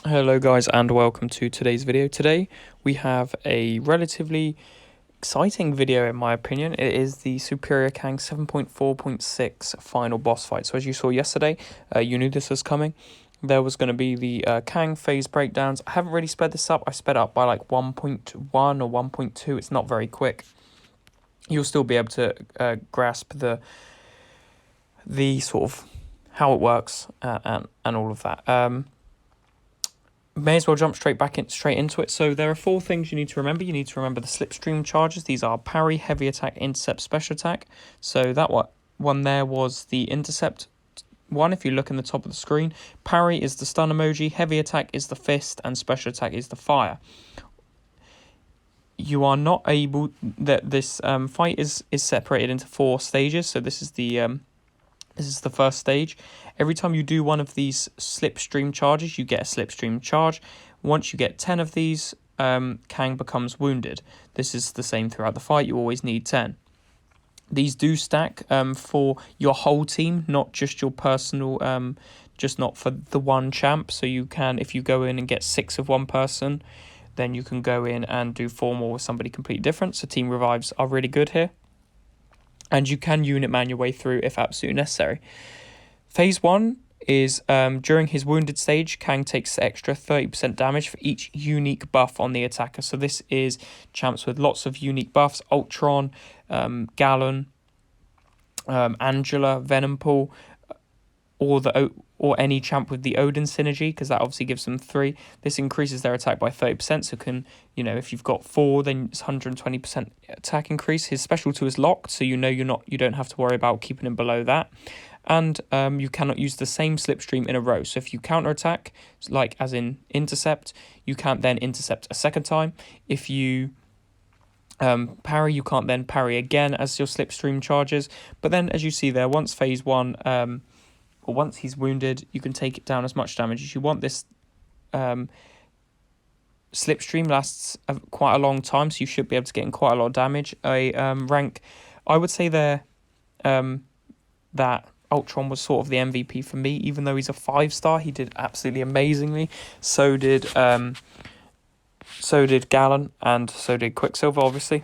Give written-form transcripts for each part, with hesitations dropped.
Hello guys and welcome to today's video. Today we have a relatively exciting video in my opinion. It is the Superior Kang 7.4.6 final boss fight. So as you saw yesterday, you knew this was coming. There was going to be the Kang phase breakdowns. I haven't really sped this up. I sped up by like 1.1 or 1.2. It's not very quick. You'll still be able to grasp the sort of how it works and all of that. May as well jump straight into it. So there are 4 things you need to remember. You need to remember the slipstream charges. These are parry, heavy attack, intercept, special attack. So that one there was the intercept one. If you look in the top of the screen, parry is the stun emoji, heavy attack is the fist, and special attack is the fire. You are not able this fight is separated into 4 stages. So this is the first stage. Every time you do one of these slipstream charges, you get a slipstream charge. Once you get 10 of these, Kang becomes wounded. This is the same throughout the fight. You always need 10. These do stack for your whole team, not just your personal, just not for the one champ. So you can, if you go in and get 6 of one person, then you can go in and do 4 more with somebody completely different. So team revives are really good here. And you can unit man your way through if absolutely necessary. Phase 1 is during his wounded stage, Kang takes extra 30% damage for each unique buff on the attacker. So this is champs with lots of unique buffs: Ultron, Gallon, Angela, Venompool, or any champ with the Odin synergy, because that obviously gives them 3. This increases their attack by 30%. So if you've got 4, then it's 120% attack increase. His special 2 is locked, so you don't have to worry about keeping him below that. And you cannot use the same slipstream in a row. So if you counterattack, like as in intercept, you can't then intercept a second time. If you parry, you can't then parry again as your slipstream charges. But then, as you see there, once phase 1, or once he's wounded, you can take it down as much damage as you want. This slipstream lasts quite a long time, so you should be able to get in quite a lot of damage. Rank, I would say there that Ultron was sort of the MVP for me. Even though he's a 5-star, he did absolutely amazingly. So did Gallon, and so did Quicksilver, obviously.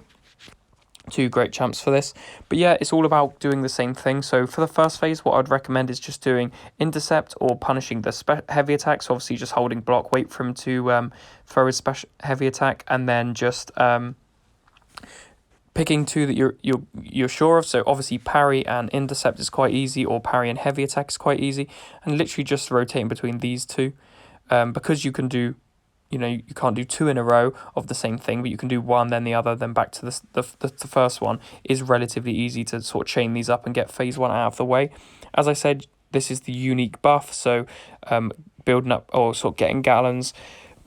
2 great champs for this. But yeah, it's all about doing the same thing. So for the first phase, what I'd recommend is just doing intercept or punishing the heavy attack. So obviously just holding block, wait for him to throw his special heavy attack, and then just picking 2 that you're sure of. So obviously parry and intercept is quite easy, or parry and heavy attack is quite easy, and literally just rotating between these 2, because you can do, you can't do 2 in a row of the same thing, but you can do 1, then the other, then back to the first one. Is relatively easy to sort of chain these up and get phase 1 out of the way. As I said, this is the unique buff, so building up or sort of getting Gallons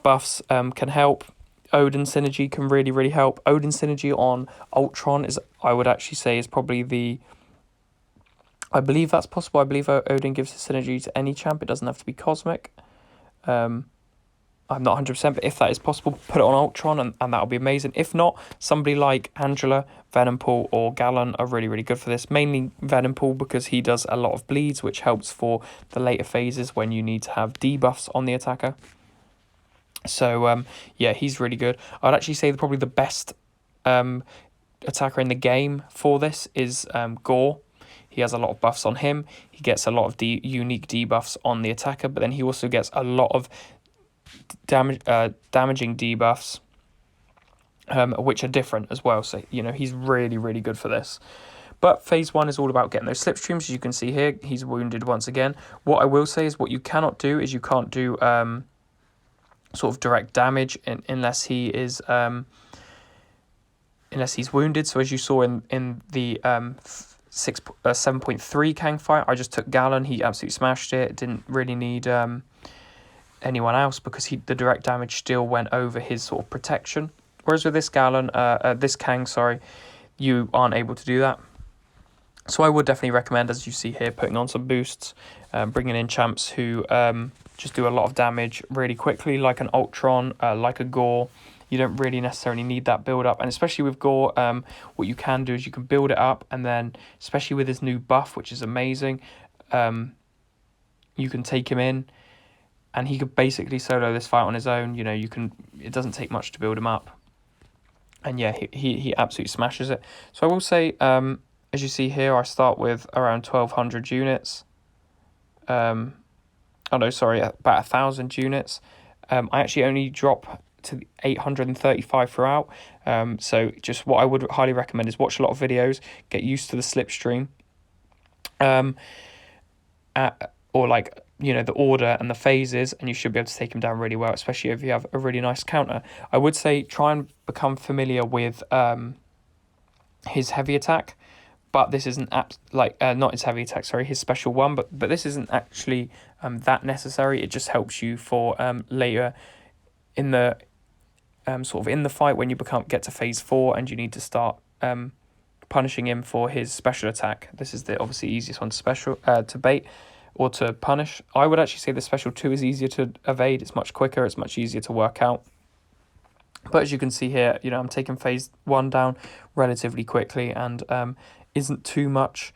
buffs can help. Odin synergy can really, really help. Odin synergy on Ultron I would actually say, is probably I believe that's possible. I believe Odin gives his synergy to any champ. It doesn't have to be cosmic. I'm not 100%, but if that is possible, put it on Ultron, and that'll be amazing. If not, somebody like Angela, Venompool, or Gallon are really, really good for this. Mainly Venompool, because he does a lot of bleeds, which helps for the later phases when you need to have debuffs on the attacker. So, yeah, he's really good. I'd actually say probably the best attacker in the game for this is Gore. He has a lot of buffs on him. He gets a lot of unique debuffs on the attacker, but then he also gets a lot of damaging debuffs, which are different as well. So, he's really, really good for this. But phase 1 is all about getting those slipstreams. As you can see here, he's wounded once again. What I will say is what you cannot do is you can't do sort of direct damage unless he is unless he's wounded. So as you saw in the 7.3 Kang fight, I just took Gallon. He absolutely smashed it. Didn't really need anyone else, because the direct damage still went over his sort of protection. Whereas with this Kang, you aren't able to do that. So I would definitely recommend, as you see here, putting on some boosts, bringing in champs who just do a lot of damage really quickly, like an Ultron, like a Gore. You don't really necessarily need that build up, and especially with Gore, what you can do is you can build it up, and then especially with his new buff, which is amazing, you can take him in and he could basically solo this fight on his own. You know, it doesn't take much to build him up. And yeah, he absolutely smashes it. So I will say, as you see here, I start with around 1,200 units. Oh no, sorry, about 1,000 units. I actually only drop to 835 throughout. So just what I would highly recommend is watch a lot of videos, get used to the slipstream, or like, you know, the order and the phases, and you should be able to take him down really well, especially if you have a really nice counter. I would say try and become familiar with his heavy attack, but this isn't not his heavy attack, sorry, his special one, but this isn't actually that necessary. It just helps you for later in the sort of in the fight when you get to phase 4 and you need to start punishing him for his special attack. This is the obviously easiest one to bait or to punish. I would actually say the special 2 is easier to evade. It's much quicker. It's much easier to work out. But as you can see here, you know, I'm taking phase 1 down relatively quickly, and isn't too much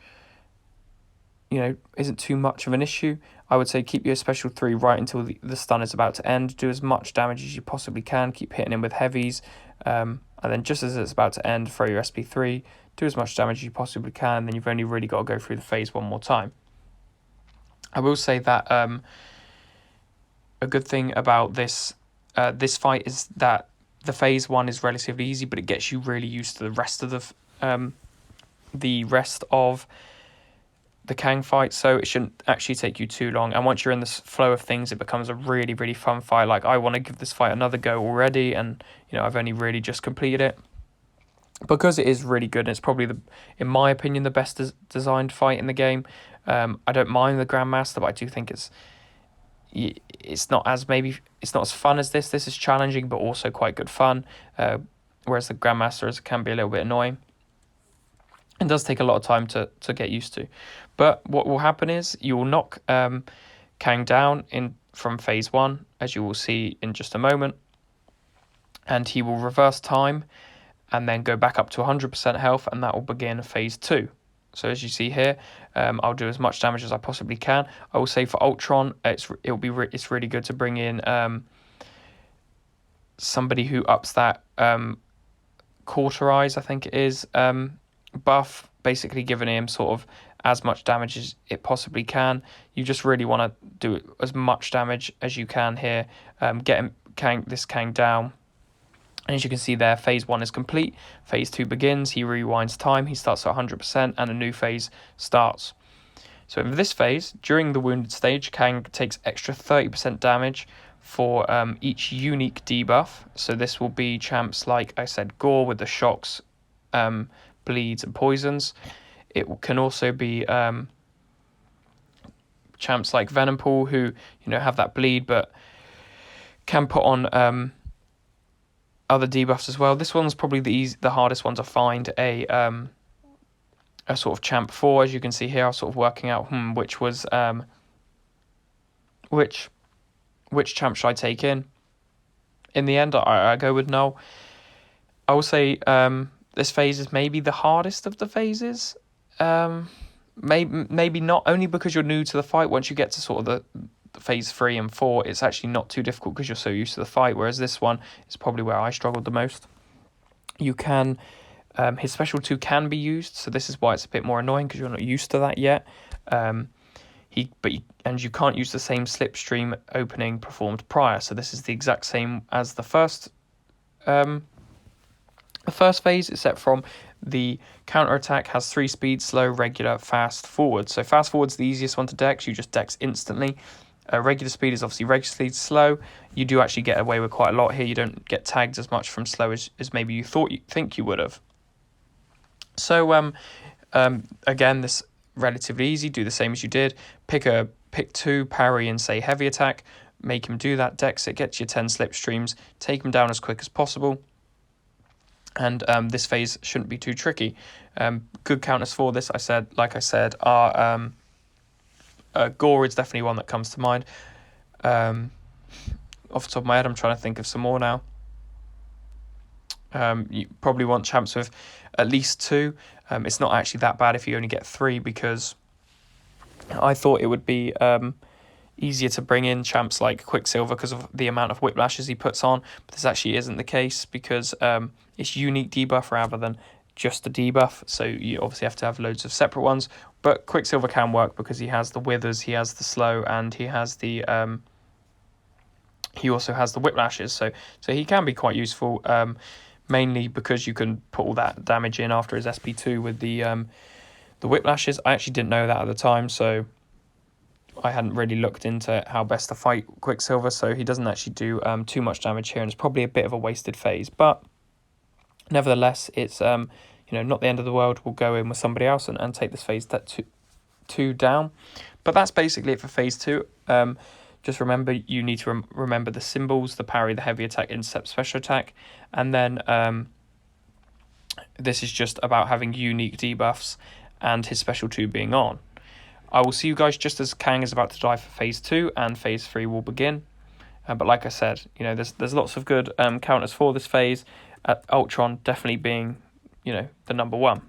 of an issue. I would say keep your special 3 right until the stun is about to end. Do as much damage as you possibly can. Keep hitting him with heavies. And then just as it's about to end, throw your SP3. Do as much damage as you possibly can. Then you've only really got to go through the phase one more time. I will say that a good thing about this fight is that the phase 1 is relatively easy, but it gets you really used to the rest of the Kang fight, so it shouldn't actually take you too long. And once you're in the flow of things, it becomes a really, really fun fight. Like, I want to give this fight another go already, and you know, I've only really just completed it because it is really good, and it's probably in my opinion, the best designed fight in the game. I don't mind the Grandmaster, but I do think it's not as fun as this. This is challenging, but also quite good fun. Whereas the Grandmaster can be a little bit annoying. It does take a lot of time to get used to. But what will happen is you will knock Kang down from phase 1, as you will see in just a moment. And he will reverse time and then go back up to 100% health, and that will begin phase 2. So as you see here, I'll do as much damage as I possibly can. I will say for Ultron, it's really good to bring in somebody who ups that cauterize, I think it is, buff, basically giving him sort of as much damage as it possibly can. You just really want to do as much damage as you can here, get this Kang down. And as you can see there, phase 1 is complete. Phase 2 begins. He rewinds time. He starts at 100%, and a new phase starts. So in this phase, during the wounded stage, Kang takes extra 30% damage for each unique debuff. So this will be champs like I said, Gore with the shocks, bleeds and poisons. It can also be champs like Venompool, who have that bleed but can put on other debuffs as well. This one's probably the hardest one to find a sort of champ for. As you can see here, I was sort of working out which was which champ should I take in. In the end, I go with Null. I will say this phase is maybe the hardest of the phases. Maybe not, only because you're new to the fight. Once you get to sort of the phase 3 and 4, it's actually not too difficult because you're so used to the fight, whereas this one is probably where I struggled the most. You can his special 2 can be used, so this is why it's a bit more annoying, because you're not used to that yet. And you can't use the same slipstream opening performed prior, so this is the exact same as the first phase, except from the counter attack has 3 speeds: slow, regular, fast, forward. So fast forward's the easiest one to dex. You just dex instantly. Regular speed is obviously regular speed. Slow, you do actually get away with quite a lot here. You don't get tagged as much from slow as maybe you think you would have. So again, this relatively easy. Do the same as you did. Pick 2, parry and say heavy attack. Make him do that. Dex it. Get your 10 slipstreams. Take him down as quick as possible. And this phase shouldn't be too tricky. Good counters for this, like I said, are Gore is definitely one that comes to mind. Off the top of my head, I'm trying to think of some more now. You probably want champs with at least 2. It's not actually that bad if you only get 3, because I thought it would be easier to bring in champs like Quicksilver because of the amount of whiplashes he puts on, but this actually isn't the case because it's unique debuff rather than just a debuff, so you obviously have to have loads of separate ones, but Quicksilver can work because he has the withers, he has the slow, and he has the he also has the whiplashes, so he can be quite useful, mainly because you can put all that damage in after his SP2 with the whiplashes. I actually didn't know that at the time, so I hadn't really looked into how best to fight Quicksilver, so he doesn't actually do too much damage here, and it's probably a bit of a wasted phase, but nevertheless, it's not the end of the world. We'll go in with somebody else and take this phase two down. But that's basically it for phase 2. Just remember, you need to remember the symbols, the parry, the heavy attack, intercept, special attack, and then this is just about having unique debuffs and his special 2 being on. I will see you guys just as Kang is about to die for phase 2 and phase 3 will begin. But like I said, there's lots of good counters for this phase. Ultron definitely being, the number one.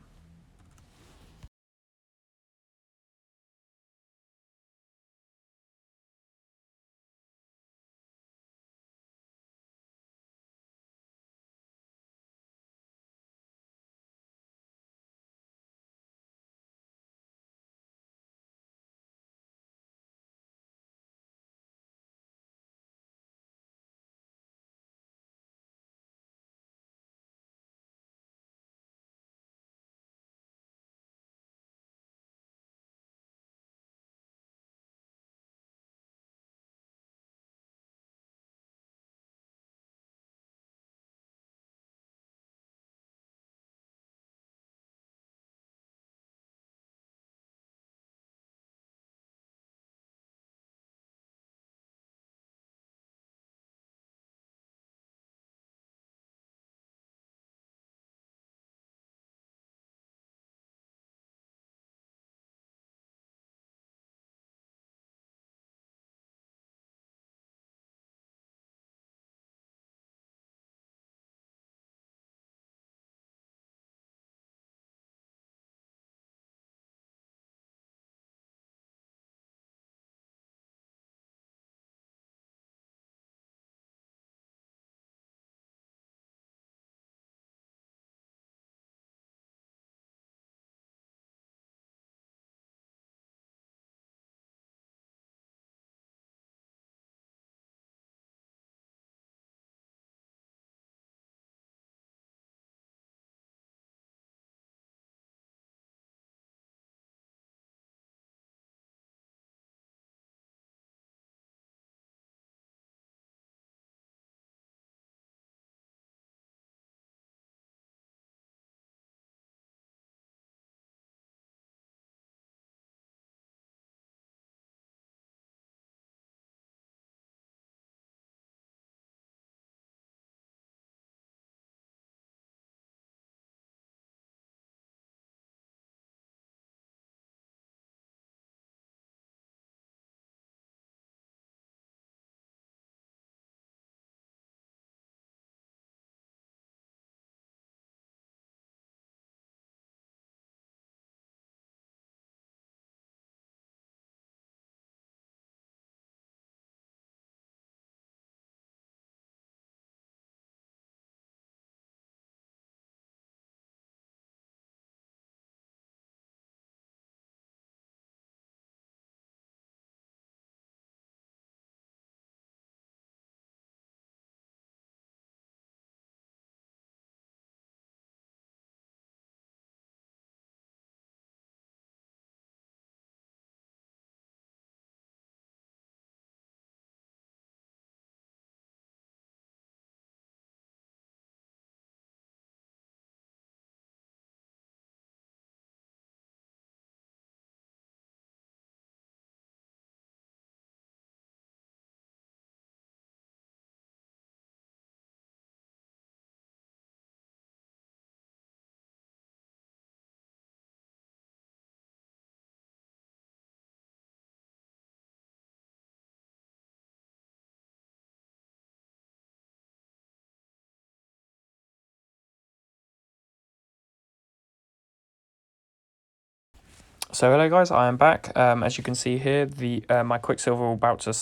So hello guys, I am back. As you can see here, the my Quicksilver are about to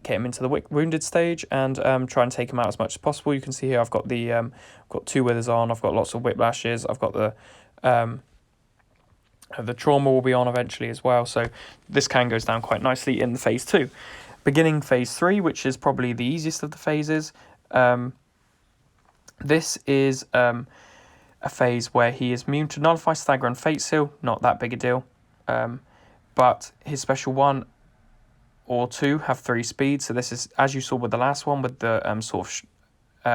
get him into the wounded stage and try and take him out as much as possible. You can see here I've got the I've got 2 withers on, I've got lots of whiplashes, I've got the trauma will be on eventually as well. So this can goes down quite nicely in the phase 2. Beginning phase 3, which is probably the easiest of the phases. This is a phase where he is immune to Nullify, Stagger and Fate Seal. Not that big a deal. But his special 1 or 2 have 3 speeds. So this is, as you saw with the last one, with the sort of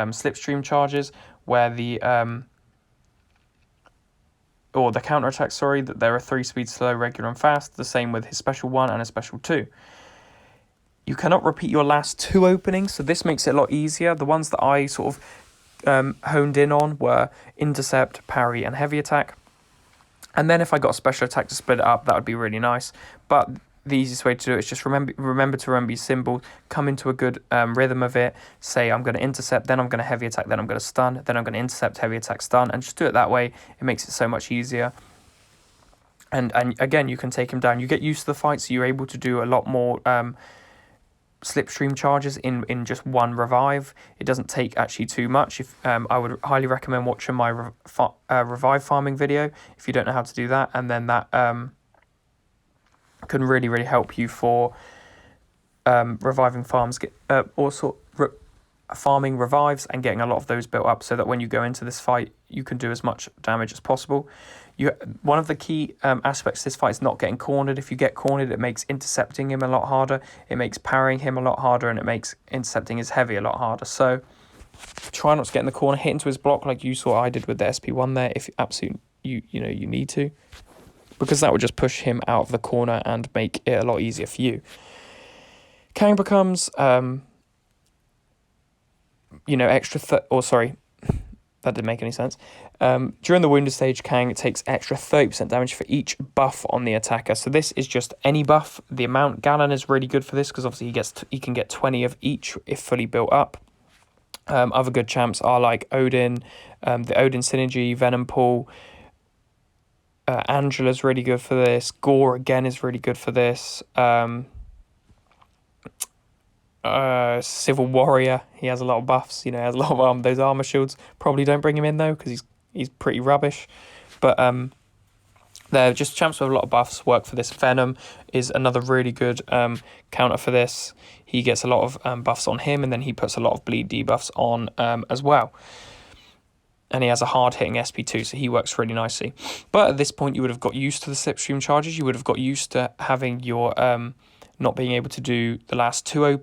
slipstream charges, where the or the counterattack, sorry, that there are 3 speeds: slow, regular and fast. The same with his special 1 and his special 2. You cannot repeat your last 2 openings, so this makes it a lot easier. The ones that I sort of honed in on were intercept, parry and heavy attack. And then if I got a special attack to split it up, that would be really nice. But the easiest way to do it is just remember to remember your symbol, come into a good rhythm of it. Say I'm going to intercept, then I'm going to heavy attack, then I'm going to stun, then I'm going to intercept, heavy attack, stun, and just do it that way. It makes it so much easier. And again, you can take him down. You get used to the fight, so you're able to do a lot more slipstream charges in just 1 revive. It doesn't take actually too much. If I would highly recommend watching my revive farming video if you don't know how to do that, and then that can really help you for reviving farms, farming revives and getting a lot of those built up, so that when you go into this fight you can do as much damage as possible. One of the key aspects of this fight is not getting cornered. If you get cornered, it makes intercepting him a lot harder, it makes parrying him a lot harder, and it makes intercepting his heavy a lot harder. So try not to get in the corner, hit into his block like you saw I did with the SP1 there, if absolutely you need to, because that would just push him out of the corner and make it a lot easier for you. Kang becomes that didn't make any sense. During the wounded stage, Kang takes extra 30% damage for each buff on the attacker. So this is just any buff. The amount Ganon is really good for this, because obviously he can get 20 of each if fully built up. Other good champs are like Odin, the Odin Synergy, Venom Pool. Angela's really good for this. Gore again is really good for this. Civil Warrior, he has a lot of buffs, has a lot of those armor shields. Probably don't bring him in though, because he's pretty rubbish. But they're just champs with a lot of buffs work for this. Venom is another really good counter for this. He gets a lot of buffs on him, and then he puts a lot of bleed debuffs on as well. And he has a hard-hitting SP2, so he works really nicely. But at this point, you would have got used to the slipstream charges. You would have got used to having your not being able to do the last 2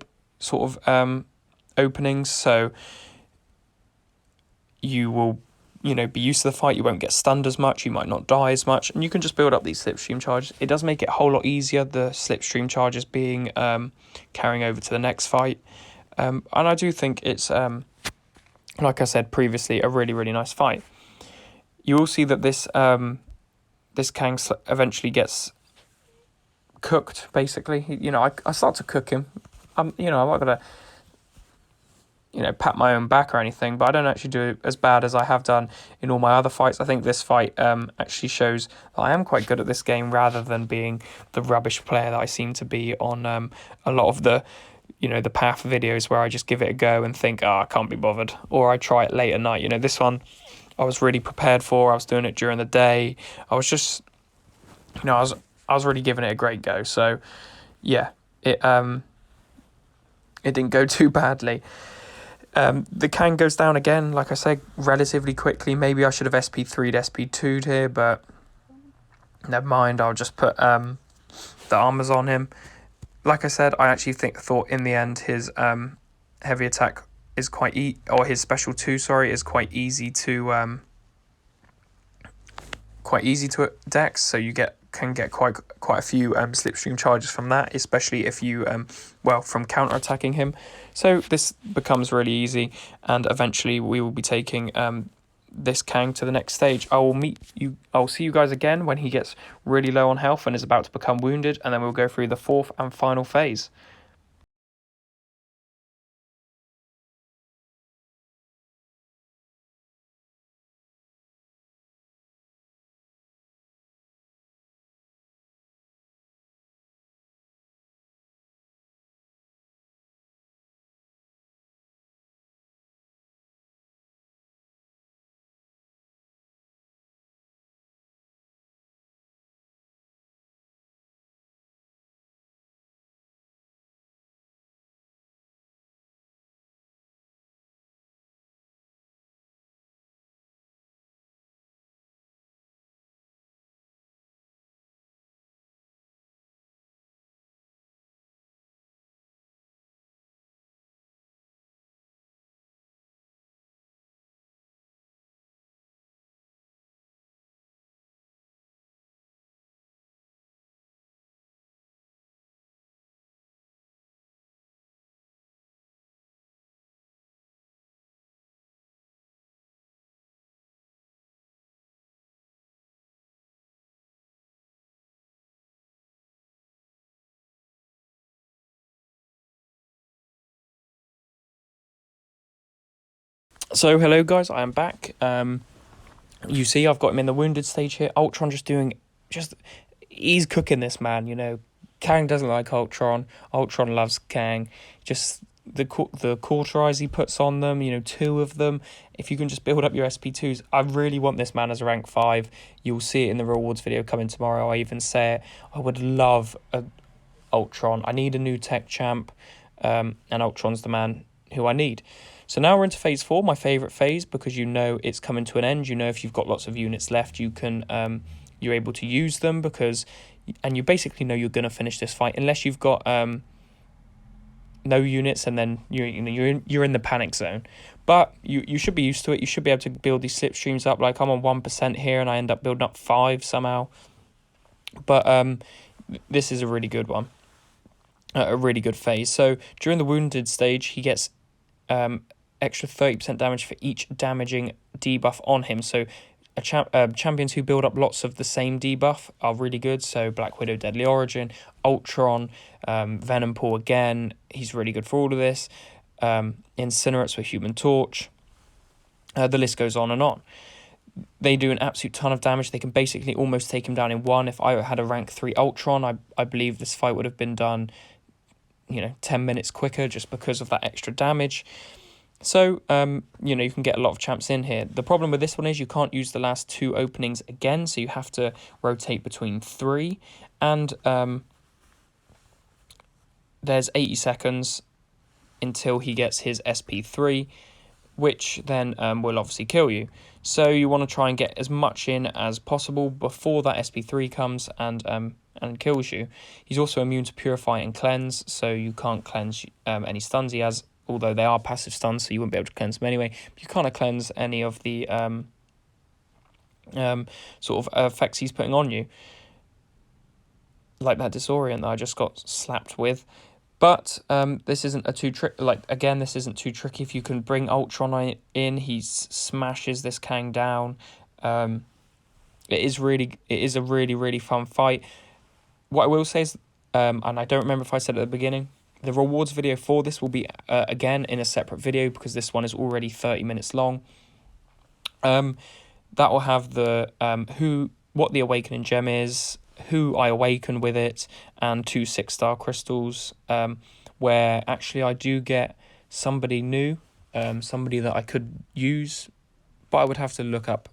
openings. So you will, be used to the fight. You won't get stunned as much. You might not die as much. And you can just build up these slipstream charges. It does make it a whole lot easier, the slipstream charges being carrying over to the next fight. And I do think it's... like I said previously, a really nice fight. You will see that this Kang eventually gets cooked. Basically, I start to cook him. I'm not gonna pat my own back or anything, but I don't actually do it as bad as I have done in all my other fights. I think this fight actually shows that I am quite good at this game, rather than being the rubbish player that I seem to be on a lot of the the path videos, where I just give it a go and think, I can't be bothered, or I try it late at night. This one I was really prepared for. I was doing it during the day. I was just, I was really giving it a great go. So yeah, it didn't go too badly. The Kang goes down again, like I said, relatively quickly. Maybe I should have SP3'd, SP2'd here, but never mind. I'll just put the armors on him. Like I said, I actually thought in the end his heavy attack is quite or his special 2, is quite easy to dex. So you can get quite a few slipstream charges from that, especially if you from counter attacking him. So this becomes really easy, and eventually we will be taking this Kang to the next stage. I'll see you guys again when he gets really low on health and is about to become wounded, and then we'll go through the 4th and final phase. So hello guys, I am back. You see I've got him in the wounded stage here. Ultron he's cooking this man, you know. Kang doesn't like Ultron. Ultron loves Kang. Just the cauterize he puts on them, you know, 2 of them. If you can just build up your SP2s, I really want this man as a rank 5. You'll see it in the rewards video coming tomorrow. I even say it. I would love a Ultron. I need a new tech champ, and Ultron's the man who I need. So now we're into phase 4, my favourite phase, because you know it's coming to an end. You know if you've got lots of units left, you're able to use them and you basically know you're going to finish this fight unless you've got no units, and then you're in the panic zone. But you should be used to it. You should be able to build these slipstreams up. Like I'm on 1% here, and I end up building up 5 somehow. But this is a really good one. A really good phase. So during the wounded stage, he gets extra 30% damage for each damaging debuff on him. So champions who build up lots of the same debuff are really good. So Black Widow, Deadly Origin, Ultron, Venom Pool again. He's really good for all of this. Incinerates for Human Torch. The list goes on and on. They do an absolute ton of damage. They can basically almost take him down in 1. If I had a rank 3 Ultron, I believe this fight would have been done, 10 minutes quicker just because of that extra damage. So, you can get a lot of champs in here. The problem with this one is you can't use the last 2 openings again, so you have to rotate between 3. And there's 80 seconds until he gets his SP3, which then will obviously kill you. So you want to try and get as much in as possible before that SP3 comes and kills you. He's also immune to Purify and Cleanse, so you can't cleanse any stuns he has, although they are passive stuns, so you wouldn't be able to cleanse them anyway. But you can't cleanse any of the sort of effects he's putting on you, like that Disorient that I just got slapped with. But this isn't this isn't too tricky. If you can bring Ultron in, he smashes this Kang down. It is a really, really fun fight. What I will say is, and I don't remember if I said it at the beginning, the rewards video for this will be, again, in a separate video because this one is already 30 minutes long. That will have the what the Awakening Gem is, who I awaken with it, and 2 6-star crystals, where actually I do get somebody new, somebody that I could use, but I would have to look up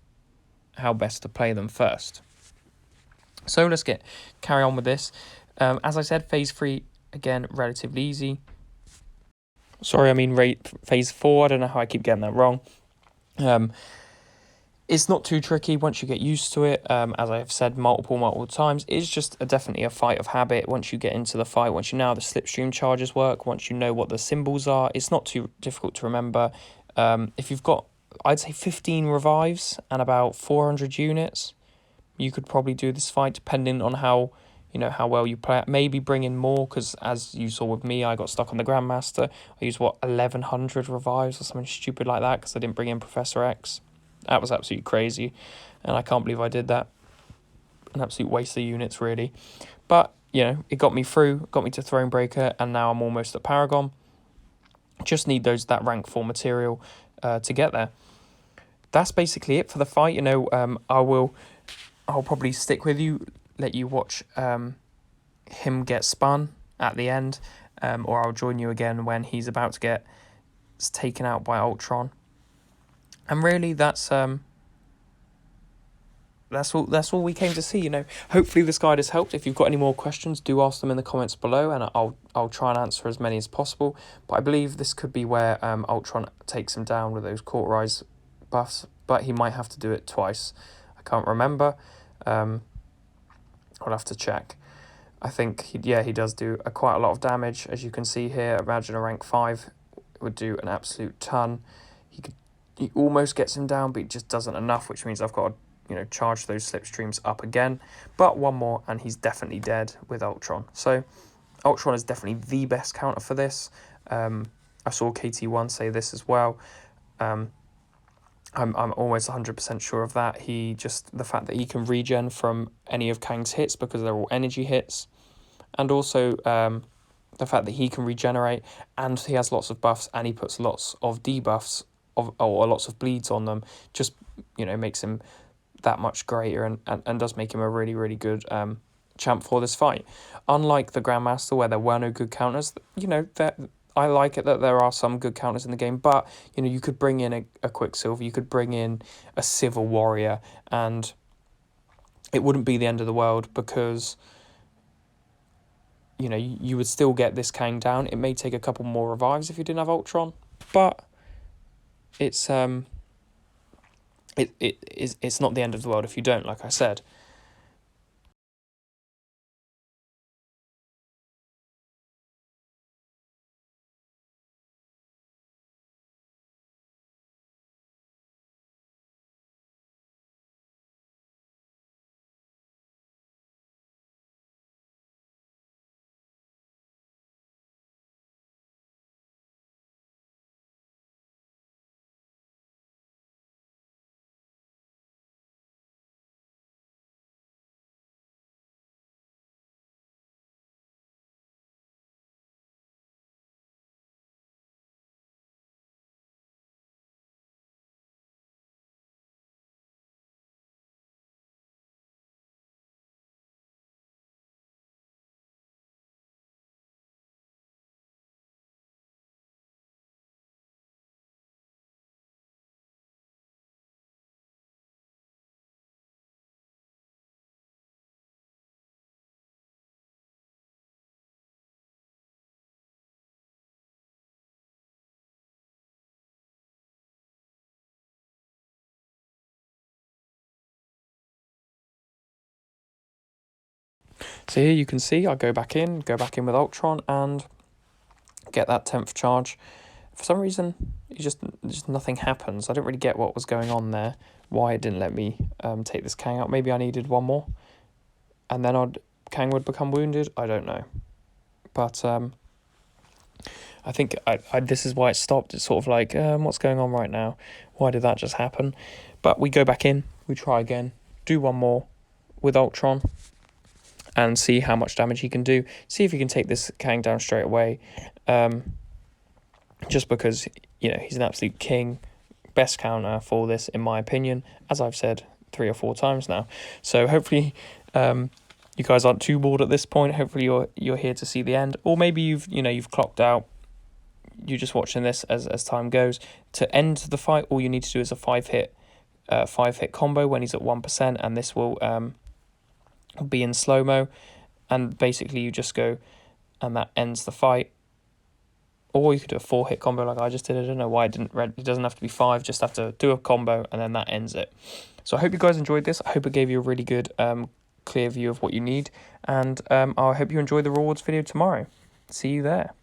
how best to play them first. So let's carry on with this. As I said, phase 3, again, relatively easy. Sorry, I mean phase 4. I don't know how I keep getting that wrong. It's not too tricky once you get used to it. As I've said multiple times, it's just definitely a fight of habit. Once you get into the fight, once you know how the slipstream charges work, once you know what the symbols are, it's not too difficult to remember. If you've got, I'd say 15 revives and about 400 units, you could probably do this fight depending on how well you play it. Maybe bring in more, because as you saw with me, I got stuck on the Grandmaster. I used 1100 revives or something stupid like that because I didn't bring in Professor X. That was absolutely crazy, and I can't believe I did that. An absolute waste of units, really. But, it got me through, got me to Thronebreaker, and now I'm almost at Paragon. Just need that rank 4 material to get there. That's basically it for the fight. I'll probably stick with you, let you watch him get spun at the end, or I'll join you again when he's about to get taken out by Ultron. And really, that's all we came to see. Hopefully this guide has helped. If you've got any more questions, do ask them in the comments below, and I'll try and answer as many as possible. But I believe this could be where Ultron takes him down with those cauterize buffs, but he might have to do it twice. I can't remember. I'll have to check. I think he does do quite a lot of damage, as you can see here. Imagine a rank 5 would do an absolute ton. He almost gets him down, but he just doesn't enough, which means I've got to, charge those slipstreams up again. But one more, and he's definitely dead with Ultron. So Ultron is definitely the best counter for this. I saw KT1 say this as well. I'm almost 100% sure of that. The fact that he can regen from any of Kang's hits because they're all energy hits, and also the fact that he can regenerate, and he has lots of buffs, and he puts lots of debuffs or lots of bleeds on them, just, makes him that much greater, and does make him a really, really good champ for this fight. Unlike the Grandmaster, where there were no good counters, that I like it that there are some good counters in the game, but you could bring in a Quicksilver, you could bring in a Civil Warrior, and it wouldn't be the end of the world, because you would still get this Kang down. It may take a couple more revives if you didn't have Ultron, but it's it's not the end of the world if you don't, like I said. So here you can see I go back in with Ultron, and get that 10th charge. For some reason, just nothing happens. I don't really get what was going on there, why it didn't let me take this Kang out. Maybe I needed one more, and then Kang would become wounded. I don't know. But I think this is why it stopped. It's sort of like, what's going on right now? Why did that just happen? But we go back in, we try again, do one more with Ultron, and see how much damage he can do. See if he can take this Kang down straight away. Just because, he's an absolute king. Best counter for this, in my opinion, as I've said 3 or 4 times now. So hopefully you guys aren't too bored at this point. Hopefully you're here to see the end. Or maybe you've clocked out. You're just watching this as time goes. To end the fight, all you need to do is a 5-hit combo when he's at 1%, and this will be in slow-mo, and basically you just go, and that ends the fight. Or you could do a 4-hit combo like I just did. I don't know why it doesn't have to be 5, just have to do a combo, and then that ends it. So I hope you guys enjoyed this. I hope it gave you a really good clear view of what you need, and I hope you enjoy the rewards video tomorrow. See you there.